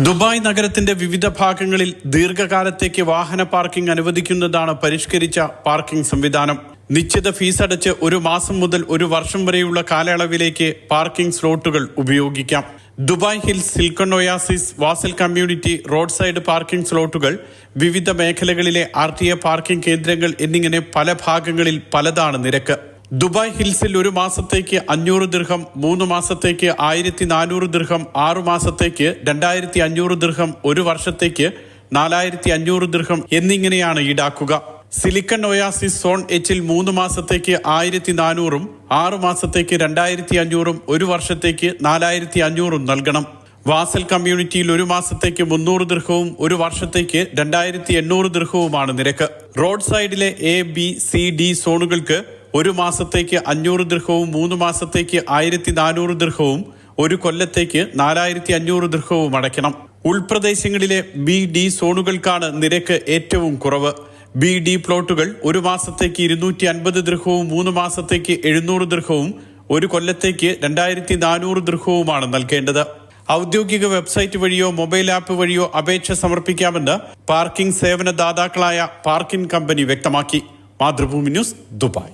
Dubai നഗരത്തിന്റെ വിവിധ ഭാഗങ്ങളിൽ ദീർഘകാലത്തേക്ക് വാഹന പാർക്കിംഗ് അനുവദിക്കുന്നതാണ് പരിഷ്കരിച്ച പാർക്കിംഗ് സംവിധാനം. നിശ്ചിത ഫീസ് അടച്ച് ഒരു മാസം മുതൽ ഒരു വർഷം വരെയുള്ള കാലയളവിലേക്ക് പാർക്കിംഗ് സ്ലോട്ടുകൾ ഉപയോഗിക്കാം. Dubai hills, Silicon oasis, Wasl community, road side parking സ്ലോട്ടുകൾ, വിവിധ മേഖലകളിലെ RTA പാർക്കിംഗ് കേന്ദ്രങ്ങൾ എന്നിങ്ങനെ പല ഭാഗങ്ങളിൽ പലതാണ് നിരക്ക്. ദുബായ് ഹിൽസിൽ ഒരു മാസത്തേക്ക് 500 ദിർഹം, 3 മാസത്തേക്ക് 1400 ദിർഹം, 6 മാസത്തേക്ക് 2500 ദിർഹം, ഒരു വർഷത്തേക്ക് 4500 ദിർഹം എന്നിങ്ങനെയാണ് ഈടാക്കുക. സിലിക്കൺ ഒയാസിസ് സോൺ Hൽ 3 മാസത്തേക്ക് 1400-ഉം 6 മാസത്തേക്ക് 2500-ഉം ഒരു വർഷത്തേക്ക് 4500-ഉം നൽകണം. വാസൽ കമ്മ്യൂണിറ്റിയിൽ ഒരു മാസത്തേക്ക് 300 ദിർഹവും ഒരു വർഷത്തേക്ക് 2800 ദിർഹവുമാണ് നിരക്ക്. റോഡ് സൈഡിലെ A, B, C, D സോണുകൾക്ക് ഒരു മാസത്തേക്ക് 500 ദിർഹവും 3 മാസത്തേക്ക് 1400 ദിർഹവും ഒരു കൊല്ലത്തേക്ക് 4500 ദിർഹവും അടയ്ക്കണം. ഉൾപ്രദേശങ്ങളിലെ B, D സോണുകൾക്കാണ് നിരക്ക് ഏറ്റവും കുറവ്. B, D പ്ലോട്ടുകൾ ഒരു മാസത്തേക്ക് 250 ദിർഹവും 3 മാസത്തേക്ക് 700 ദിർഹവും ഒരു കൊല്ലത്തേക്ക് 2400 ദിർഹവുമാണ് നൽകേണ്ടത്. ഔദ്യോഗിക വെബ്സൈറ്റ് വഴിയോ മൊബൈൽ ആപ്പ് വഴിയോ അപേക്ഷ സമർപ്പിക്കാമെന്ന് പാർക്കിംഗ് സേവന ദാതാക്കളായ പാർക്കിംഗ് കമ്പനി വ്യക്തമാക്കി. Mathrubhumi news, Dubai.